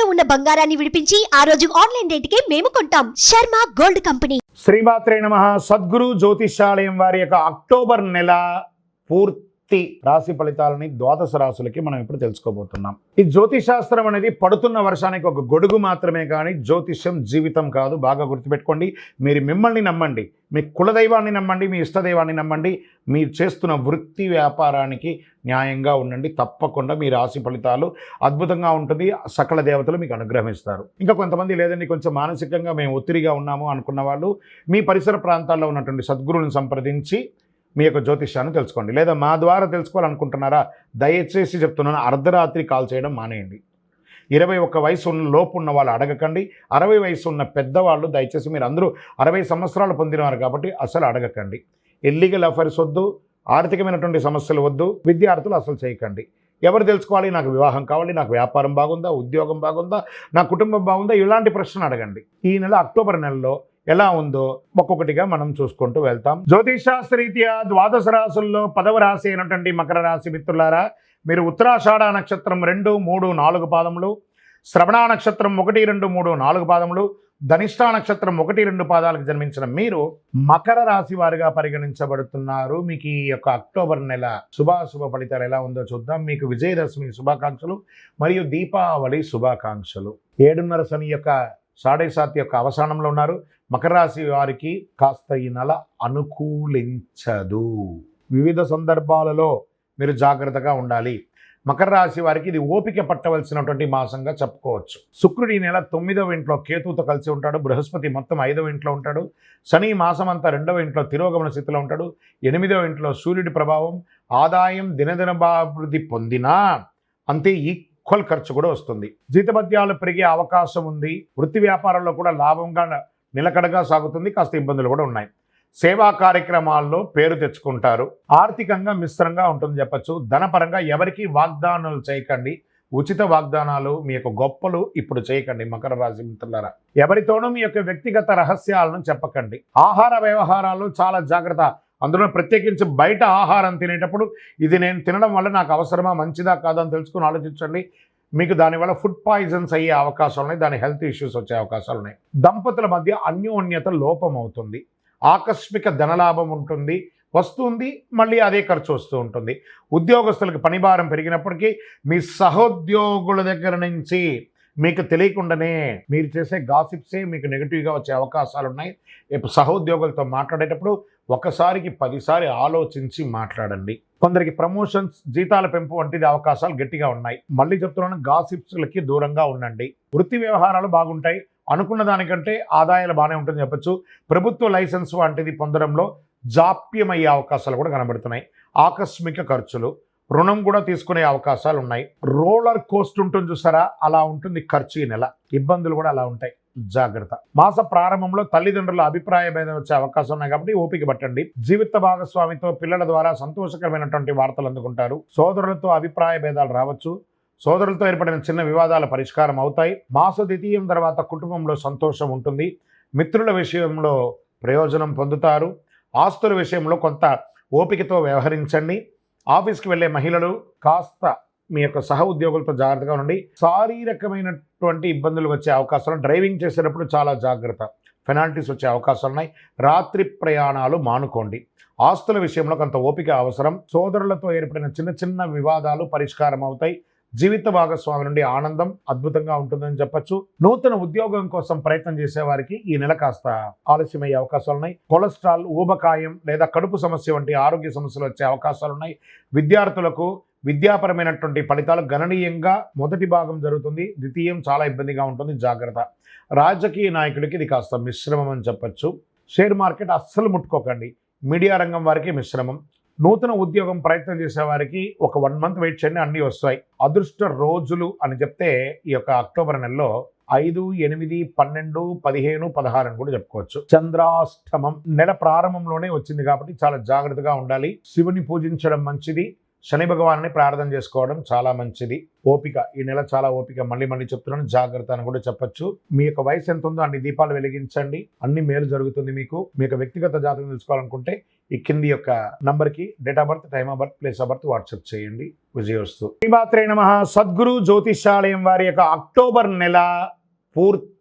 తాకట్టులో ఉన్న బంగారాన్ని విడిపించి ఆ రోజు ఆన్లైన్ రేటుకే మేము కొంటాం. Sharma gold company. శ్రీమాత్రే నమః. సద్గురు జ్యోతిష్యాలయం వారి యొక్క అక్టోబర్ నెల పూర్తి రాశి ఫలితాలని ద్వాదశ రాశులకి మనం ఇప్పుడు తెలుసుకోబోతున్నాం. ఈ జ్యోతిషాస్త్రం అనేది పడుతున్న వర్షానికి ఒక గొడుగు మాత్రమే కానీ జ్యోతిష్యం జీవితం కాదు. బాగా గుర్తుపెట్టుకోండి. మీరు మిమ్మల్ని నమ్మండి, మీ కులదైవాన్ని నమ్మండి, మీ ఇష్టదైవాన్ని నమ్మండి. మీరు చేస్తున్న వృత్తి వ్యాపారానికి న్యాయంగా ఉండండి. తప్పకుండా మీ రాశి ఫలితాలు అద్భుతంగా ఉంటుంది. సకల దేవతలు మీకు అనుగ్రహిస్తారు. ఇంకా కొంతమంది లేదండి, కొంచెం మానసికంగా మేము ఒత్తిడిగా ఉన్నాము అనుకున్న వాళ్ళు మీ పరిసర ప్రాంతాల్లో ఉన్నటువంటి సద్గురువుని సంప్రదించి మీ యొక్క జ్యోతిష్యాన్ని తెలుసుకోండి. లేదా మా ద్వారా తెలుసుకోవాలనుకుంటున్నారా? దయచేసి చెప్తున్నాను, అర్ధరాత్రి కాల్ చేయడం మానేయండి. 21 వయసు లోపు ఉన్న వాళ్ళు అడగకండి. 60 వయసు ఉన్న పెద్దవాళ్ళు దయచేసి, మీరు అందరూ 60 సంవత్సరాలు పొందినవారు కాబట్టి అసలు అడగకండి. ఇల్లీగల్ అఫైర్స్ వద్దు, ఆర్థికమైనటువంటి సమస్యలు వద్దు, విద్యార్థులు అసలు చేయకండి. ఎవరు తెలుసుకోవాలి? నాకు వివాహం కావాలి, నాకు వ్యాపారం బాగుందా, ఉద్యోగం బాగుందా, నా కుటుంబం బాగుందా, ఇలాంటి ప్రశ్నలు అడగండి. ఈ నెల అక్టోబర్ నెలలో ఎలా ఉందో ఒక్కొక్కటిగా మనం చూసుకుంటూ వెళ్తాం. జ్యోతిషాస్త్రరీత్యా ద్వాదశ రాశుల్లో 10వ రాశి అయినటువంటి మకర రాశి మిత్రులారా, మీరు ఉత్తరాషాఢ నక్షత్రం 2, 3, 4 పాదములు, శ్రవణ నక్షత్రం 1, 2, 3, 4 పాదములు, ధనిష్ఠా నక్షత్రం 1, 2 పాదాలకు జన్మించిన మీరు మకర రాశి వారిగా పరిగణించబడుతున్నారు. మీకు ఈ యొక్క అక్టోబర్ నెల శుభాశుభ ఫలితాలు ఎలా ఉందో చూద్దాం. మీకు విజయదశమి శుభాకాంక్షలు మరియు దీపావళి శుభాకాంక్షలు. 7:30 శని యొక్క 7:30 యొక్క అవసానంలో ఉన్నారు. మకర రాశి వారికి కాస్త ఈ నెల అనుకూలించదు. వివిధ సందర్భాలలో మీరు జాగ్రత్తగా ఉండాలి. మకర రాశి వారికి ఇది ఓపిక పట్టవలసినటువంటి మాసంగా చెప్పుకోవచ్చు. శుక్రుడు ఈ నెల 9వ ఇంట్లో కేతువుతో కలిసి ఉంటాడు. బృహస్పతి మొత్తం 5వ ఇంట్లో ఉంటాడు. శని మాసం అంతా 2వ ఇంట్లో తిరోగమన స్థితిలో ఉంటాడు. 8వ ఇంట్లో సూర్యుడి ప్రభావం. ఆదాయం దినదినాభివృద్ధి పొందినా అంతే ఈక్వల్ ఖర్చు కూడా వస్తుంది. జీతభత్యాలు పెరిగే అవకాశం ఉంది. వృత్తి వ్యాపారంలో కూడా లాభంగా నిలకడగా సాగుతుంది. కాస్త ఇబ్బందులు కూడా ఉన్నాయి. సేవా కార్యక్రమాల్లో పేరు తెచ్చుకుంటారు. ఆర్థికంగా మిశ్రంగా ఉంటుంది చెప్పచ్చు. ధనపరంగా ఎవరికి వాగ్దానాలు చేయకండి. ఉచిత వాగ్దానాలు, మీ యొక్క గొప్పలు ఇప్పుడు చేయకండి. మకర రాశి మిత్రులారా, ఎవరితోనూ మీ యొక్క వ్యక్తిగత రహస్యాలను చెప్పకండి. ఆహార వ్యవహారాలు చాలా జాగ్రత్త. అందులో ప్రత్యేకించి బయట ఆహారం తినేటప్పుడు ఇది నేను తినడం వల్ల నాకు అవసరమా, మంచిదా కాదా అని తెలుసుకుని ఆలోచించండి. మీకు దానివల్ల ఫుడ్ పాయిజన్స్ అయ్యే అవకాశాలు ఉన్నాయి. దాని హెల్త్ ఇష్యూస్ వచ్చే అవకాశాలు ఉన్నాయి. దంపతుల మధ్య అన్యోన్యత లోపం అవుతుంది. ఆకస్మిక ధనలాభం ఉంటుంది, వస్తుంది, మళ్ళీ అదే ఖర్చు వస్తూ ఉంటుంది. ఉద్యోగస్తులకు పనిభారం పెరిగినప్పటికీ మీ సహోద్యోగుల దగ్గర నుంచి మీకు తెలియకుండానే మీరు చేసే గాసిప్సే మీకు నెగిటివ్గా వచ్చే అవకాశాలు ఉన్నాయి. సహోద్యోగులతో మాట్లాడేటప్పుడు ఒకసారికి 10 సార్లు ఆలోచించి మాట్లాడండి. కొందరికి ప్రమోషన్స్, జీతాల పెంపు వంటిది అవకాశాలు గట్టిగా ఉన్నాయి. మళ్ళీ చెప్తున్నాను, గాసిప్స్లకి దూరంగా ఉండండి. వృత్తి వ్యవహారాలు బాగుంటాయి. అనుకున్న దానికంటే ఆదాయాలు బాగానే ఉంటుంది చెప్పచ్చు. ప్రభుత్వ లైసెన్స్ వంటిది పొందడంలో జాప్యమయ్యే అవకాశాలు కూడా కనబడుతున్నాయి. ఆకస్మిక ఖర్చులు, రుణం కూడా తీసుకునే అవకాశాలు ఉన్నాయి. రోలర్ కోస్ట్ ఉంటుంది చూసారా, అలా ఉంటుంది ఖర్చు. ఈ నెల ఇబ్బందులు కూడా అలా ఉంటాయి. జాగ్రత్త. మాస ప్రారంభంలో తల్లిదండ్రుల అభిప్రాయ భేదం వచ్చే అవకాశం ఉన్నాయి కాబట్టి ఓపిక పట్టండి. జీవిత భాగస్వామితో పిల్లల ద్వారా సంతోషకరమైనటువంటి వార్తలు అందుకుంటారు. సోదరులతో అభిప్రాయ భేదాలు రావచ్చు. సోదరులతో ఏర్పడిన చిన్న వివాదాల పరిష్కారం అవుతాయి. మాస ద్వితీయం తర్వాత కుటుంబంలో సంతోషం ఉంటుంది. మిత్రుల విషయంలో ప్రయోజనం పొందుతారు. ఆస్తుల విషయంలో కొంత ఓపికతో వ్యవహరించండి. ఆఫీస్కి వెళ్ళే మహిళలు కాస్త మీ యొక్క సహ ఉద్యోగులతో జాగ్రత్తగా ఉండండి. శారీరకమైనటువంటి ఇబ్బందులు వచ్చే అవకాశాలు. డ్రైవింగ్ చేసేటప్పుడు చాలా జాగ్రత్త. పెనాల్టీస్ వచ్చే అవకాశాలు ఉన్నాయి. రాత్రి ప్రయాణాలు మానుకోండి. ఆస్తుల విషయంలో కొంత ఓపిక అవసరం. సోదరులతో ఏర్పడిన చిన్న చిన్న వివాదాలు పరిష్కారం అవుతాయి. జీవిత భాగస్వామి నుండి ఆనందం అద్భుతంగా ఉంటుందని చెప్పచ్చు. నూతన ఉద్యోగం కోసం ప్రయత్నం చేసేవారికి ఈ నెల కాస్త ఆలస్యమయ్యే అవకాశాలు ఉన్నాయి. కొలెస్ట్రాల్, ఊబకాయం లేదా కడుపు సమస్య వంటి ఆరోగ్య సమస్యలు వచ్చే అవకాశాలు ఉన్నాయి. విద్యార్థులకు విద్యాపరమైనటువంటి ఫలితాలు గణనీయంగా మొదటి భాగం జరుగుతుంది. ద్వితీయం చాలా ఇబ్బందిగా ఉంటుంది. జాగ్రత్త. రాజకీయ నాయకులకి ఇది కాస్త మిశ్రమం అని చెప్పచ్చు. షేర్ మార్కెట్ అస్సలు ముట్టుకోకండి. మీడియా రంగం వారికి మిశ్రమం. నూతన ఉద్యోగం ప్రయత్నం చేసే వారికి ఒక 1 మంత్ వెయిట్ చేయండి, అన్నీ వస్తాయి. అదృష్ట రోజులు అని చెప్తే ఈ యొక్క అక్టోబర్ నెలలో 5, 8, 12, 15, 16 అని కూడా చెప్పుకోవచ్చు. చంద్రాష్టమం నెల ప్రారంభంలోనే వచ్చింది కాబట్టి చాలా జాగ్రత్తగా ఉండాలి. శివుని పూజించడం మంచిది. శని భగవాన్ని ప్రార్థన చేసుకోవడం చాలా మంచిది. ఓపిక, ఈ నెల చాలా ఓపిక, మళ్ళీ చెప్తున్నాను, జాగ్రత్త అని కూడా చెప్పొచ్చు. మీ యొక్క వయసు ఎంత ఉందో అన్ని దీపాలు వెలిగించండి, అన్ని మేలు జరుగుతుంది. మీకు మీ యొక్క వ్యక్తిగత జాతకం తెలుసుకోవాలనుకుంటే ఈ కింది యొక్క నంబర్కి date of birth, time of birth, place of birth WhatsApp చేయండి. విజయోస్తు. శ్రీమాత్రే నమః. సద్గురు జ్యోతిషాలయం వారి యొక్క అక్టోబర్ నెల పూర్తి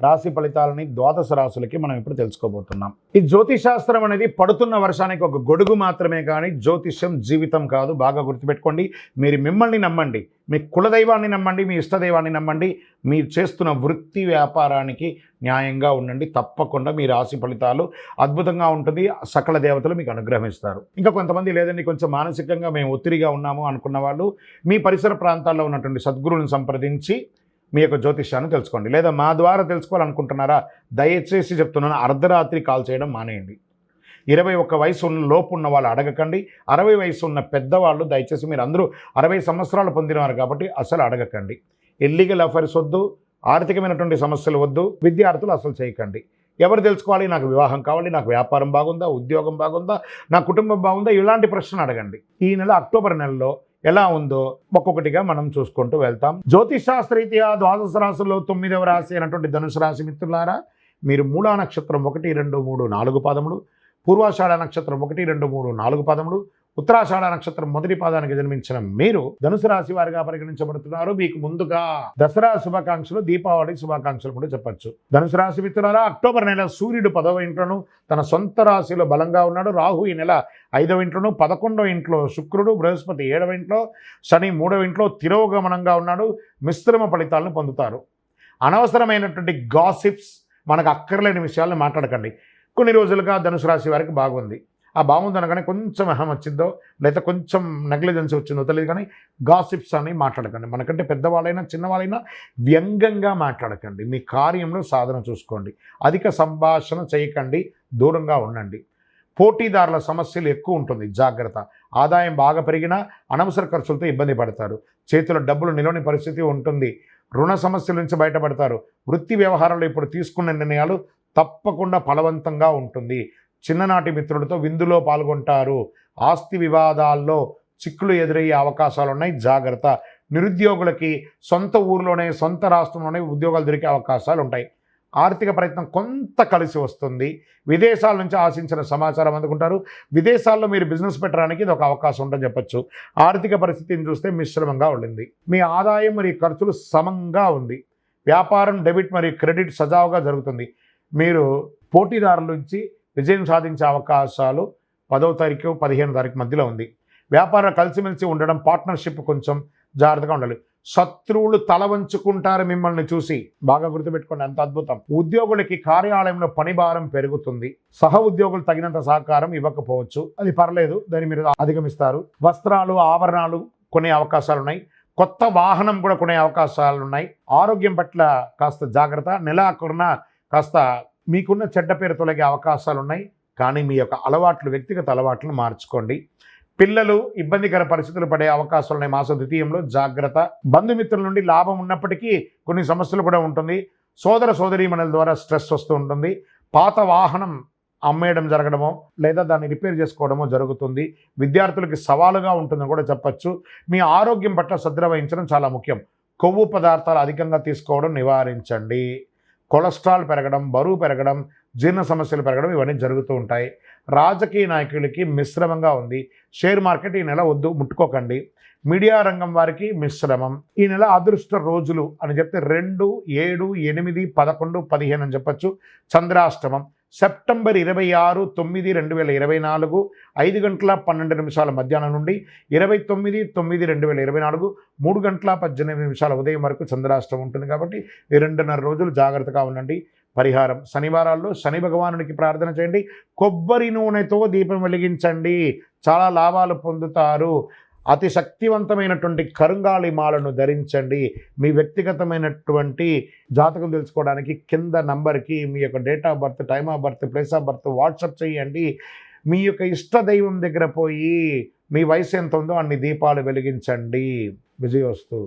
రాశి ఫలితాలని ద్వాదశ రాశులకి మనం ఇప్పుడు తెలుసుకోబోతున్నాం. ఈ జ్యోతిశాస్త్రం అనేది పడుతున్న వర్షానికి ఒక గొడుగు మాత్రమే, కానీ జ్యోతిష్యం జీవితం కాదు. బాగా గుర్తుపెట్టుకోండి. మీరు మిమ్మల్ని నమ్మండి, మీ కులదైవాన్ని నమ్మండి, మీ ఇష్టదైవాన్ని నమ్మండి. మీరు చేస్తున్న వృత్తి వ్యాపారానికి న్యాయంగా ఉండండి. తప్పకుండా మీ రాశి ఫలితాలు అద్భుతంగా ఉంటుంది. సకల దేవతలు మీకు అనుగ్రహిస్తారు. ఇంకా కొంతమంది లేదండి, కొంచెం మానసికంగా మేము ఒత్తిడిగా ఉన్నాము అనుకున్న వాళ్ళు మీ పరిసర ప్రాంతాల్లో ఉన్నటువంటి సద్గురువుని సంప్రదించి మీ యొక్క జ్యోతిష్యాన్ని తెలుసుకోండి. లేదా మా ద్వారా తెలుసుకోవాలనుకుంటున్నారా, దయచేసి చెప్తున్నాను, అర్ధరాత్రి కాల్ చేయడం మానేయండి. 21 వయసు లోపు ఉన్న వాళ్ళు అడగకండి. 60 వయసు ఉన్న పెద్దవాళ్ళు దయచేసి, మీరు అందరూ 60 సంవత్సరాలు పొందినవారు కాబట్టి అసలు అడగకండి. ఇల్లీగల్ అఫైర్స్ వద్దు, ఆర్థికమైనటువంటి సమస్యలు వద్దు, విద్యార్థులు అసలు చేయకండి. ఎవరు తెలుసుకోవాలి, నాకు వివాహం కావాలి, నాకు వ్యాపారం బాగుందా, ఉద్యోగం బాగుందా, నా కుటుంబం బాగుందా, ఇలాంటి ప్రశ్నలు అడగండి. ఈ నెల అక్టోబర్ నెలలో ఎలా ఉందో ఒక్కొక్కటిగా మనం చూసుకుంటూ వెళ్తాం. జ్యోతిషాస్త్రరీత్యా ద్వాదశ రాశుల్లో 9వ రాశి అయినటువంటి ధనుసు రాశి మిత్రులారా, మీరు మూలా నక్షత్రం 1, 2, 3, 4 పాదములు, పూర్వాషాఢ నక్షత్రం 1, 2, 3, 4 పాదములు, ఉత్తరాషాఢ నక్షత్రం మొదటి పాదానికి జన్మించిన మీరు ధనుసు రాశి వారిగా పరిగణించబడుతున్నారు. మీకు ముందుగా దసరా శుభాకాంక్షలు, దీపావళి శుభాకాంక్షలు కూడా చెప్పచ్చు. ధనుసు రాశి మిత్రులారా, అక్టోబర్ నెల సూర్యుడు 10వ ఇంట్లోను తన సొంత రాశిలో బలంగా ఉన్నాడు. రాహు ఈ నెల 5వ ఇంట్లోను, 11వ ఇంట్లో శుక్రుడు, బృహస్పతి 7వ ఇంట్లో, శని 3వ ఇంట్లో తిరోగమనంగా ఉన్నాడు. మిశ్రమ ఫలితాలను పొందుతారు. అనవసరమైనటువంటి గాసిప్స్, మనకు అక్కర్లేని విషయాలను మాట్లాడకండి. కొన్ని రోజులుగా ధనుసు రాశి వారికి బాగుంది. ఆ బాగుందనగానే కొంచెం అహం వచ్చిందో లేదా కొంచెం నెగ్లిజెన్స్ వచ్చిందో తెలియదు, కానీ గాసిప్స్ అని మాట్లాడకండి. మనకంటే పెద్దవాళ్ళైనా చిన్నవాళ్ళైనా వ్యంగ్యంగా మాట్లాడకండి. మీ కార్యంలో సాధన చూసుకోండి. అధిక సంభాషణ చేయకండి, దూరంగా ఉండండి. పోటీదారుల సమస్యలు ఎక్కువ ఉంటుంది, జాగ్రత్త. ఆదాయం బాగా పెరిగినా అనవసర ఖర్చులతో ఇబ్బంది పడతారు. చేతిలో డబ్బులు నిలవని పరిస్థితి ఉంటుంది. రుణ సమస్యల నుంచి బయటపడతారు. వృత్తి వ్యవహారంలో ఇప్పుడు తీసుకున్న నిర్ణయాలు తప్పకుండా ఫలవంతంగా ఉంటుంది. చిన్ననాటి మిత్రులతో విందులో పాల్గొంటారు. ఆస్తి వివాదాల్లో చిక్కులు ఎదురయ్యే అవకాశాలు ఉన్నాయి, జాగ్రత్త. నిరుద్యోగులకి సొంత ఊరిలోనే, సొంత రాష్ట్రంలోనే ఉద్యోగాలు దొరికే అవకాశాలు ఉంటాయి. ఆర్థిక ప్రయత్నం కొంత కలిసి వస్తుంది. విదేశాల నుంచి ఆశించిన సమాచారం అందుకుంటారు. విదేశాల్లో మీరు బిజినెస్ పెట్టడానికి ఇది ఒక అవకాశం ఉందని చెప్పచ్చు. ఆర్థిక పరిస్థితిని చూస్తే మిశ్రమంగా ఉండింది. మీ ఆదాయం మరియు ఖర్చులు సమంగా ఉంది. వ్యాపారం డెబిట్ మరియు క్రెడిట్ సజావుగా జరుగుతుంది. మీరు పోటీదారుల నుంచి విజయం సాధించే అవకాశాలు 10వ తారీఖు 15వ తారీఖు మధ్యలో ఉంది. వ్యాపారం కలిసిమెలిసి ఉండడం, పార్ట్నర్షిప్ కొంచెం జాగ్రత్తగా ఉండాలి. శత్రువులు తల వంచుకుంటారు మిమ్మల్ని చూసి, బాగా గుర్తుపెట్టుకోండి, అంత అద్భుతం. ఉద్యోగులకి కార్యాలయంలో పనిభారం పెరుగుతుంది. సహ ఉద్యోగులు తగినంత సహకారం ఇవ్వకపోవచ్చు, అది పర్లేదు, దాన్ని మీరు అధిగమిస్తారు. వస్త్రాలు, ఆభరణాలు కొనే అవకాశాలు ఉన్నాయి. కొత్త వాహనం కూడా కొనే అవకాశాలు ఉన్నాయి. ఆరోగ్యం పట్ల కాస్త జాగ్రత్త. నెలాఖరున కాస్త మీకున్న చెడ్డ పేరు తొలగే అవకాశాలు ఉన్నాయి, కానీ మీ యొక్క అలవాట్లు, వ్యక్తిగత అలవాట్లను మార్చుకోండి. పిల్లలు ఇబ్బందికర పరిస్థితులు పడే అవకాశాలు ఉన్నాయి మాస ద్వితీయంలో, జాగ్రత్త. బంధుమిత్రుల నుండి లాభం ఉన్నప్పటికీ కొన్ని సమస్యలు కూడా ఉంటుంది. సోదర సోదరీమణుల ద్వారా స్ట్రెస్ వస్తూ ఉంటుంది. పాత వాహనం అమ్మేయడం జరగడమో లేదా దాన్ని రిపేర్ చేసుకోవడమో జరుగుతుంది. విద్యార్థులకి సవాలుగా ఉంటుందని కూడా చెప్పచ్చు. మీ ఆరోగ్యం పట్ల శ్రద్ధ వహించడం చాలా ముఖ్యం. కొవ్వు పదార్థాలు అధికంగా తీసుకోవడం నివారించండి. కొలెస్ట్రాల్ పెరగడం, బరువు పెరగడం, జీర్ణ సమస్యలు పెరగడం ఇవన్నీ జరుగుతూ ఉంటాయి. రాజకీయ నాయకులకి మిశ్రమంగా ఉంది. షేర్ మార్కెట్ ఈ నెల వద్దు, ముట్టుకోకండి. మీడియా రంగం వారికి మిశ్రమం. ఈ నెల అదృష్ట రోజులు అని చెప్తే 2, 7, 8, 11, 15 అని చెప్పచ్చు. చంద్రాష్టమం సెప్టెంబర్ 26, 9, 2024 5 గంటల 12 నిమిషాల మధ్యాహ్నం నుండి 29, 9, 2024 3 గంటల 18 నిమిషాల ఉదయం వరకు చంద్రాష్టమం ఉంటుంది. కాబట్టి ఈ 2.5 రోజులు జాగ్రత్తగా ఉండండి. పరిహారం: శనివారాల్లో శని భగవానుడికి ప్రార్థన చేయండి. కొబ్బరి నూనెతో దీపం వెలిగించండి, చాలా లాభాలు పొందుతారు. అతి శక్తివంతమైనటువంటి కరుంగాళి మాలను ధరించండి. మీ వ్యక్తిగతమైనటువంటి జాతకం తెలుసుకోవడానికి కింద నంబర్కి మీ యొక్క date of birth, time of birth, place of birth WhatsApp చేయండి. మీ యొక్క ఇష్ట దైవం దగ్గర పోయి మీ వయసు ఎంత ఉందో అన్ని దీపాలు వెలిగించండి. విజయోస్తు.